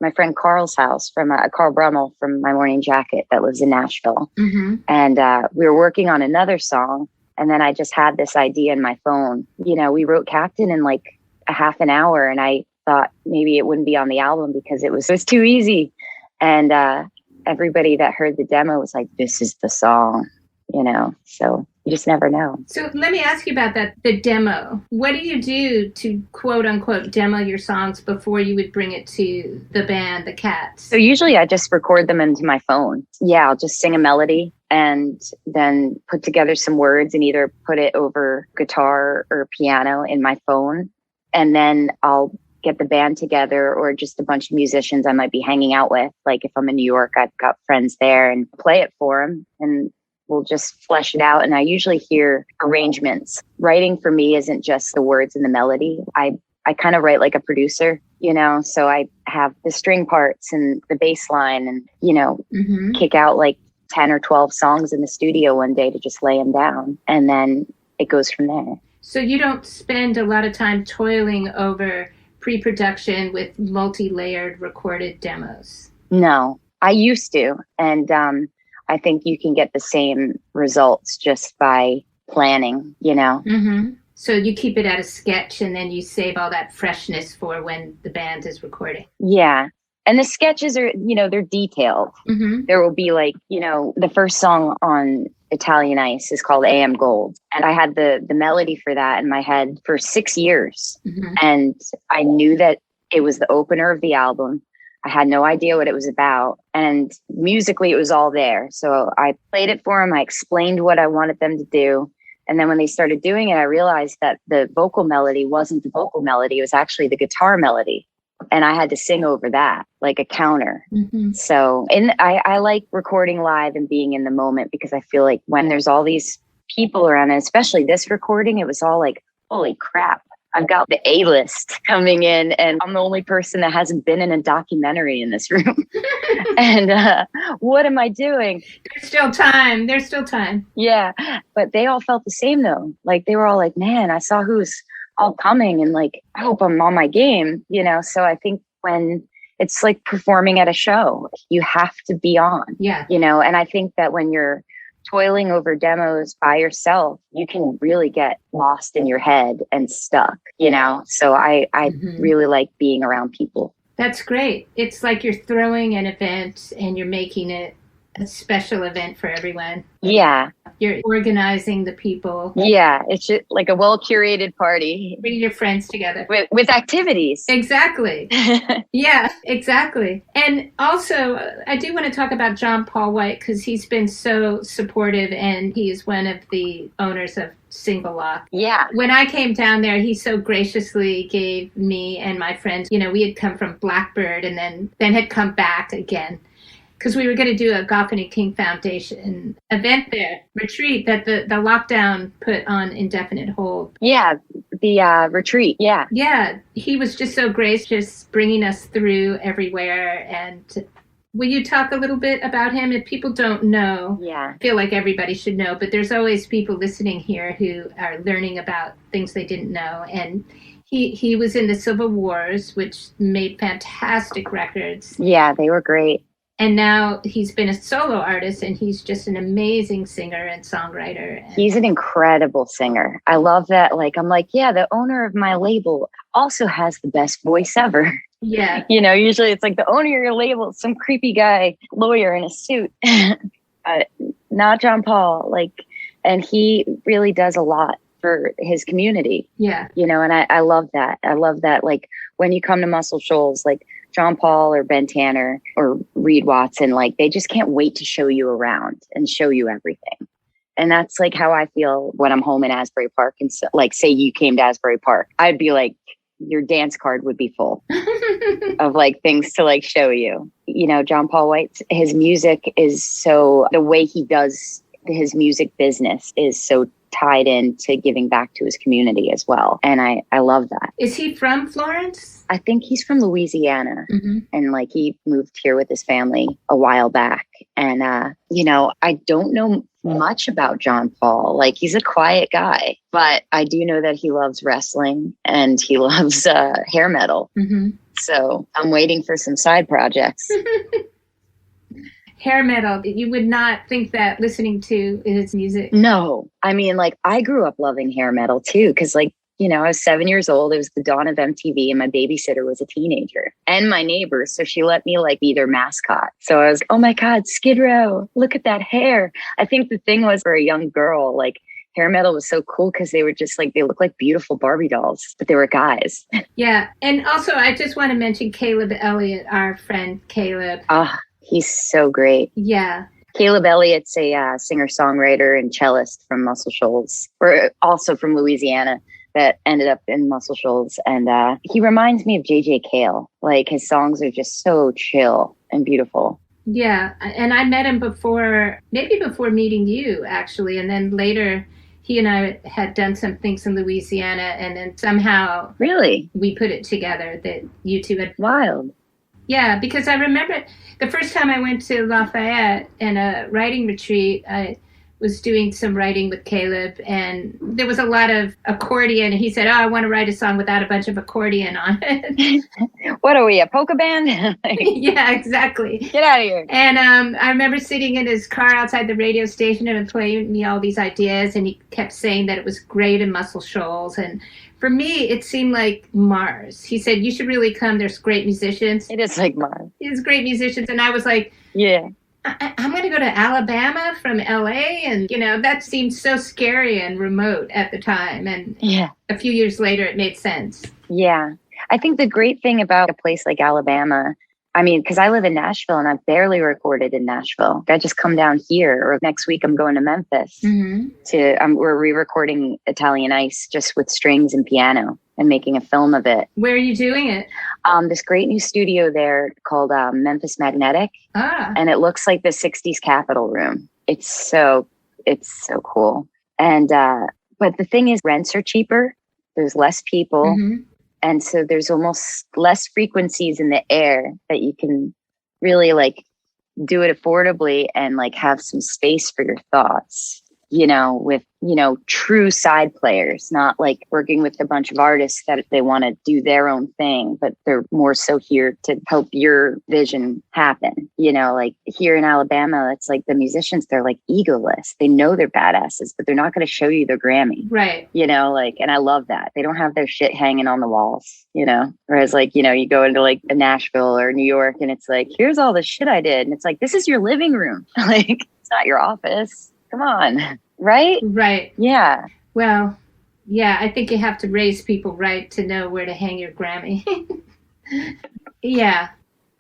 B: my friend Carl's house from Carl Brummel from My Morning Jacket that lives in Nashville.
A: Mm-hmm.
B: And we were working on another song. And then I just had this idea in my phone. You know, we wrote Captain in like a half an hour. And I thought maybe it wouldn't be on the album because it was too easy. And everybody that heard the demo was like, this is the song, you know, so you just never know.
A: So let me ask you about that, the demo. What do you do to quote unquote demo your songs before you would bring it to the band, the Cats?
B: So usually I just record them into my phone. Yeah, I'll just sing a melody and then put together some words and either put it over guitar or piano in my phone. And then I'll get the band together or just a bunch of musicians I might be hanging out with. Like if I'm in New York, I've got friends there and play it for them. And we'll just flesh it out. And I usually hear arrangements. Writing for me isn't just the words and the melody. I kind of write like a producer, you know, so I have the string parts and the bass line and, you know,
A: Mm-hmm.
B: kick out like 10 or 12 songs in the studio one day to just lay them down. And then it goes from there.
A: So you don't spend a lot of time toiling over pre-production with multi-layered recorded demos?
B: No, I used to. And I think you can get the same results just by planning, you know?
A: Mm-hmm. So you keep it at a sketch and then you save all that freshness for when the band is recording.
B: Yeah. And the sketches are, you know, they're detailed.
A: Mm-hmm.
B: There will be like, you know, the first song on Italian Ice is called AM Gold. And I had the melody for that in my head for 6 years.
A: Mm-hmm.
B: And I knew that it was the opener of the album. I had no idea what it was about. And musically, it was all there. So I played it for them. I explained what I wanted them to do. And then when they started doing it, I realized that the vocal melody wasn't the vocal melody. It was actually the guitar melody. And I had to sing over that, like a counter.
A: Mm-hmm.
B: So I like recording live and being in the moment because I feel like when there's all these people around, and especially this recording, it was all like, holy crap. I've got the A-list coming in and I'm the only person that hasn't been in a documentary in this room. And what am I doing?
A: There's still time. There's still time.
B: Yeah. But they all felt the same though. Like they were all like, man, I saw who's all coming and like, I hope I'm on my game, you know? So I think when it's like performing at a show, you have to be on,
A: Yeah.
B: you know? And I think that when you're toiling over demos by yourself, you can really get lost in your head and stuck, you know? So I
A: Mm-hmm.
B: really like being around people.
A: That's great. It's like you're throwing an event and you're making it a special event for everyone.
B: Yeah.
A: You're organizing the people.
B: Yeah. It's just like a well-curated party
A: Bring your friends together.
B: with activities.
A: Exactly. Yeah, exactly. And also, I do want to talk about John Paul White because he's been so supportive and he's one of the owners of Single Lock.
B: Yeah.
A: When I came down there, he so graciously gave me and my friends, you know, we had come from Blackbird and then had come back again. because we were going to do a Goffin and King Foundation event there, retreat that the lockdown put on indefinite hold.
B: Yeah, the retreat. Yeah.
A: Yeah, he was just so gracious, bringing us through everywhere. And will you talk a little bit about him? If people don't know,
B: Yeah.
A: I feel like everybody should know, but there's always people listening here who are learning about things they didn't know. And he was in the Civil Wars, which made fantastic records.
B: Yeah, they were great.
A: And now he's been a solo artist, and he's just an amazing singer and songwriter.
B: He's an incredible singer. I love that. Like, I'm like, yeah, the owner of my label also has the best voice ever.
A: Yeah.
B: You know, usually it's like the owner of your label, some creepy guy, lawyer in a suit. Not John Paul. Like, and he really does a lot for his community.
A: Yeah.
B: You know, and I love that. I love that. Like, when you come to Muscle Shoals, like John Paul or Ben Tanner or Reed Watson, like, they just can't wait to show you around and show you everything. And that's like how I feel when I'm home in Asbury Park. And so, like, say you came to Asbury Park, I'd be like, your dance card would be full of like things to like show you. You know, John Paul White, his music is so, the way he does his music business is so tied into giving back to his community as well. And I love that.
A: Is he from Florence?
B: I think he's from Louisiana.
A: Mm-hmm.
B: And like, he moved here with his family a while back. And, you know, I don't know much about John Paul. Like, he's a quiet guy, but I do know that he loves wrestling and he loves hair metal.
A: Mm-hmm.
B: So I'm waiting for some side projects.
A: Hair metal, you would not think that listening to his music.
B: No, I mean, like, I grew up loving hair metal too, because like, you know, I was 7 years old. It was the dawn of MTV, and my babysitter was a teenager and my neighbor. So she let me like be their mascot. So I was, oh my God, Skid Row, look at that hair. I think the thing was, for a young girl, like, hair metal was so cool because they were just like, they looked like beautiful Barbie dolls, but they were guys.
A: Yeah. And also, I just want to mention Caleb Elliott, our friend Caleb.
B: He's so great.
A: Yeah.
B: Caleb Elliott's a singer-songwriter and cellist from Muscle Shoals, or also from Louisiana, that ended up in Muscle Shoals. And he reminds me of J.J. Cale. Like, his songs are just so chill and beautiful.
A: Yeah. And I met him before meeting you, actually. And then later, he and I had done some things in Louisiana. And then somehow...
B: Really?
A: We put it together that you two had...
B: Wild.
A: Yeah, because I remember the first time I went to Lafayette in a writing retreat, I was doing some writing with Caleb, and there was a lot of accordion. He said, I want to write a song without a bunch of accordion on it.
B: What are we, a polka band?
A: Yeah, exactly.
B: Get out of here.
A: And I remember sitting in his car outside the radio station and playing me all these ideas, and he kept saying that it was great in Muscle Shoals. And for me, it seemed like Mars. He said, you should really come. There's great musicians.
B: It is like Mars.
A: There's great musicians. And I was like,
B: yeah,
A: I'm going to go to Alabama from LA. And, you know, that seemed so scary and remote at the time. And
B: yeah,
A: a few years later, it made sense.
B: Yeah. I think the great thing about a place like Alabama, I mean, because I live in Nashville and I've barely recorded in Nashville. I just come down here, or next week I'm going to Memphis. Mm-hmm. We're re-recording Italian Ice just with strings and piano and making a film of it.
A: Where are you doing it?
B: This great new studio there called Memphis Magnetic. And it looks like the 60s Capitol Room. It's so cool. And, but the thing is, rents are cheaper. There's less people. Mm-hmm. And so there's almost less frequencies in the air that you can really like do it affordably and like have some space for your thoughts, you know, with, you know, true side players, not like working with a bunch of artists that they want to do their own thing, but they're more so here to help your vision happen. You know, like here in Alabama, it's like the musicians, they're like egoless. They know they're badasses, but they're not going to show you their Grammy.
A: Right.
B: You know, like, and I love that. They don't have their shit hanging on the walls, you know, whereas like, you know, you go into like Nashville or New York and it's like, here's all the shit I did. And it's like, this is your living room. Like, it's not your office. Come on. Right?
A: Right.
B: Yeah.
A: Well, yeah, I think you have to raise people right to know where to hang your Grammy. Yeah.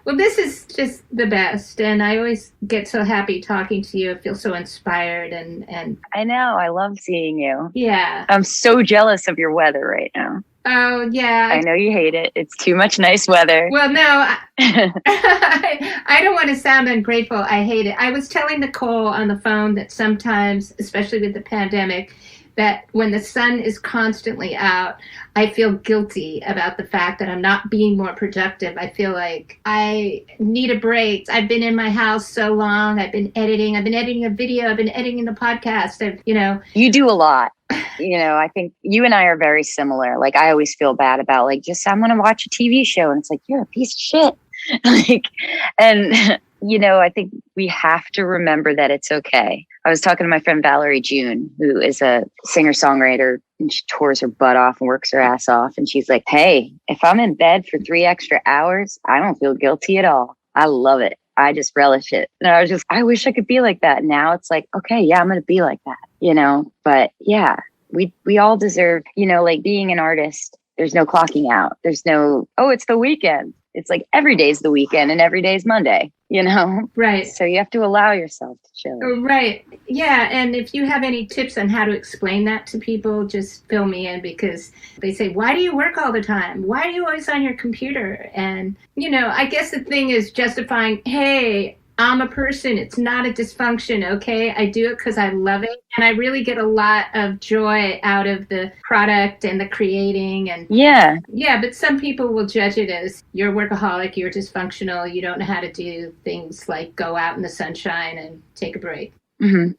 A: Well, this is just the best. And I always get so happy talking to you. I feel so inspired and
B: I know. I love seeing you.
A: Yeah.
B: I'm so jealous of your weather right now.
A: Oh, yeah.
B: I know you hate it. It's too much nice weather.
A: Well, no, I don't want to sound ungrateful. I hate it. I was telling Nicole on the phone that sometimes, especially with the pandemic, that when the sun is constantly out, I feel guilty about the fact that I'm not being more productive. I feel like I need a break. I've been in my house so long. I've been editing a video. I've been editing the podcast.
B: You do a lot. I think you and I are very similar. Like, I always feel bad about I'm going to watch a TV show. And it's like, you're a piece of shit. I think we have to remember that it's okay. I was talking to my friend Valerie June, who is a singer-songwriter, and she tours her butt off and works her ass off. And she's like, hey, if I'm in bed for 3 extra hours, I don't feel guilty at all. I love it. I just relish it. And I wish I could be like that. Now it's like, okay, yeah, I'm going to be like that, but yeah, we all deserve, like being an artist. There's no clocking out. There's no, it's the weekend. It's like every day's the weekend and every day's Monday,
A: Right.
B: So you have to allow yourself to chill.
A: Right. Yeah. And if you have any tips on how to explain that to people, just fill me in, because they say, why do you work all the time? Why are you always on your computer? And, I guess the thing is justifying, hey, I'm a person. It's not a dysfunction. Okay. I do it because I love it. And I really get a lot of joy out of the product and the creating. And yeah, but some people will judge it as you're a workaholic, you're dysfunctional, you don't know how to do things like go out in the sunshine and take a break.
B: Mm-hmm.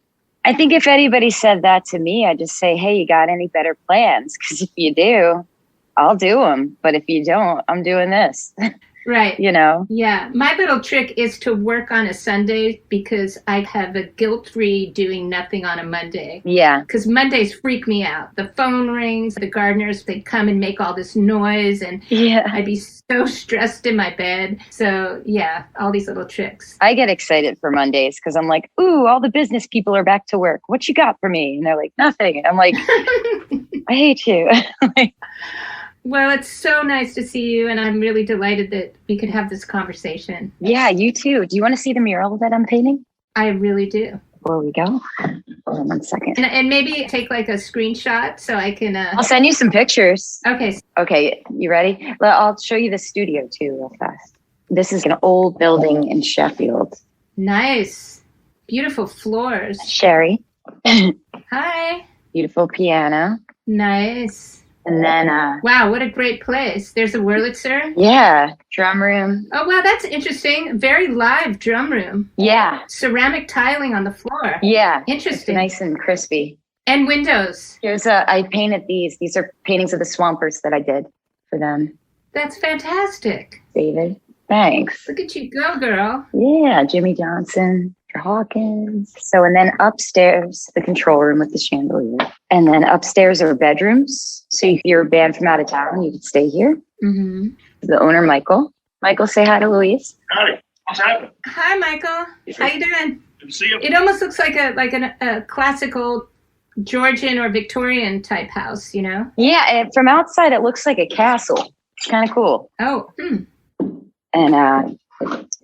B: I think if anybody said that to me, I'd just say, hey, you got any better plans? Because if you do, I'll do them. But if you don't, I'm doing this.
A: Right. Yeah. My little trick is to work on a Sunday, because I have a guilt-free doing nothing on a Monday.
B: Yeah.
A: Because Mondays freak me out. The phone rings, the gardeners, they come and make all this noise, and I'd be so stressed in my bed. So yeah, all these little tricks.
B: I get excited for Mondays because I'm like, ooh, all the business people are back to work. What you got for me? And they're like, nothing. And I'm like, I hate you.
A: Well, it's so nice to see you, and I'm really delighted that we could have this conversation.
B: Yeah, you too. Do you want to see the mural that I'm painting?
A: I really do.
B: Before we go, hold on 1 second.
A: And maybe take like a screenshot so I can...
B: I'll send you some pictures.
A: Okay.
B: Okay, you ready? Well, I'll show you the studio too real fast. This is an old building in Sheffield.
A: Nice. Beautiful floors.
B: Sherry.
A: Hi.
B: Beautiful piano.
A: Nice.
B: And then,
A: wow, what a great place. There's a Wurlitzer.
B: Yeah, drum room.
A: Oh, wow, that's interesting. Very live drum room.
B: Yeah.
A: Ceramic tiling on the floor.
B: Yeah.
A: Interesting.
B: It's nice and crispy.
A: And windows. I
B: painted these. These are paintings of the Swampers that I did for them.
A: That's fantastic.
B: David. Thanks.
A: Look at you go, girl.
B: Yeah, Jimmy Johnson. Hawkins. So, and then upstairs, the control room with the chandelier. And then upstairs are bedrooms. So if you're a band from out of town, you could stay here.
A: Mm-hmm.
B: The owner, Michael. Michael, say hi to Louise.
C: Howdy. What's happening?
A: Hi, Michael. How you doing?
C: Good to see you.
A: It almost looks like a classical Georgian or Victorian type house,
B: Yeah, from outside, it looks like a castle. It's kind of cool.
A: Oh.
B: And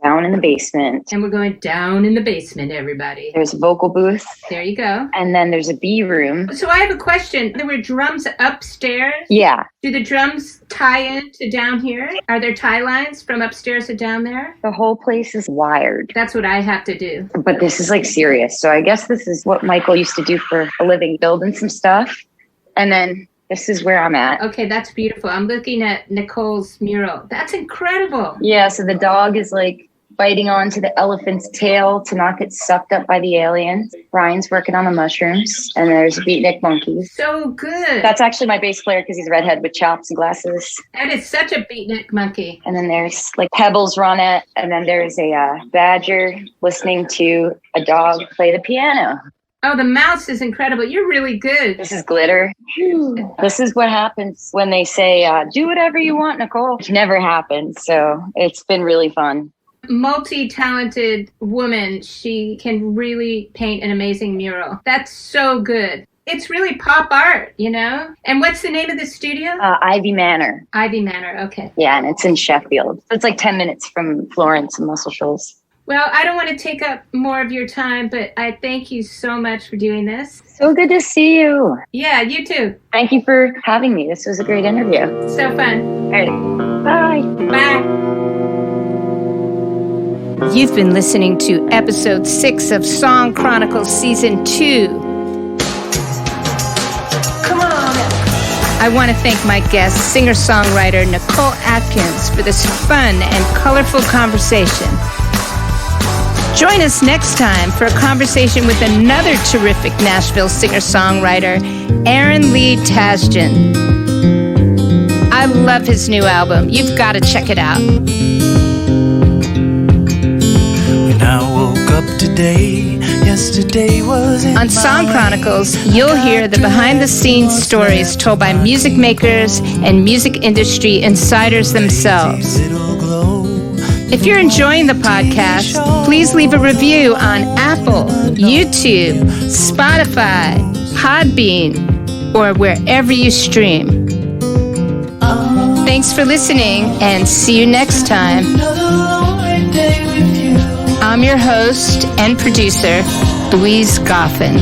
B: down in the basement.
A: And we're going down in the basement, everybody.
B: There's a vocal booth.
A: There you go.
B: And then there's a B room.
A: So I have a question. There were drums upstairs?
B: Yeah.
A: Do the drums tie in to down here? Are there tie lines from upstairs to down there?
B: The whole place is wired.
A: That's what I have to do.
B: But this is like serious. So I guess this is what Michael used to do for a living, building some stuff. And then this is where I'm at.
A: Okay, that's beautiful. I'm looking at Nicole's mural. That's incredible.
B: Yeah, so the dog is like biting onto the elephant's tail to not get sucked up by the aliens. Brian's working on the mushrooms. And there's beatnik monkeys.
A: So good.
B: That's actually my bass player because he's a redhead with chops and glasses.
A: That is such a beatnik monkey.
B: And then there's like pebbles run it. And then there's a badger listening to a dog play the piano.
A: Oh, the mouse is incredible. You're really good.
B: This is glitter. This is what happens when they say, do whatever you want, Nicole. It never happens. So it's been really fun.
A: Multi-talented woman. She can really paint an amazing mural. That's so good. It's really pop art, And what's the name of the studio?
B: Ivy Manor.
A: Ivy Manor. Okay.
B: Yeah, and it's in Sheffield. It's like 10 minutes from Florence and Muscle Shoals.
A: Well, I don't want to take up more of your time, but I thank you so much for doing this.
B: So good to see you.
A: Yeah, you too.
B: Thank you for having me. This was a great interview.
A: So fun.
B: All right. Bye.
A: Bye. You've been listening to episode 6 of Song Chronicles Season 2. Come on. I want to thank my guest, singer-songwriter Nicole Atkins, for this fun and colorful conversation. Join us next time for a conversation with another terrific Nashville singer-songwriter, Aaron Lee Tasjan. I love his new album. You've got to check it out.
C: When I woke up today, yesterday was
A: on Song Chronicles, you'll hear the behind-the-scenes stories told by music makers and music industry insiders themselves. If you're enjoying the podcast, please leave a review on Apple, YouTube, Spotify, Podbean, or wherever you stream. Thanks for listening, and see you next time. I'm your host and producer, Louise Goffin.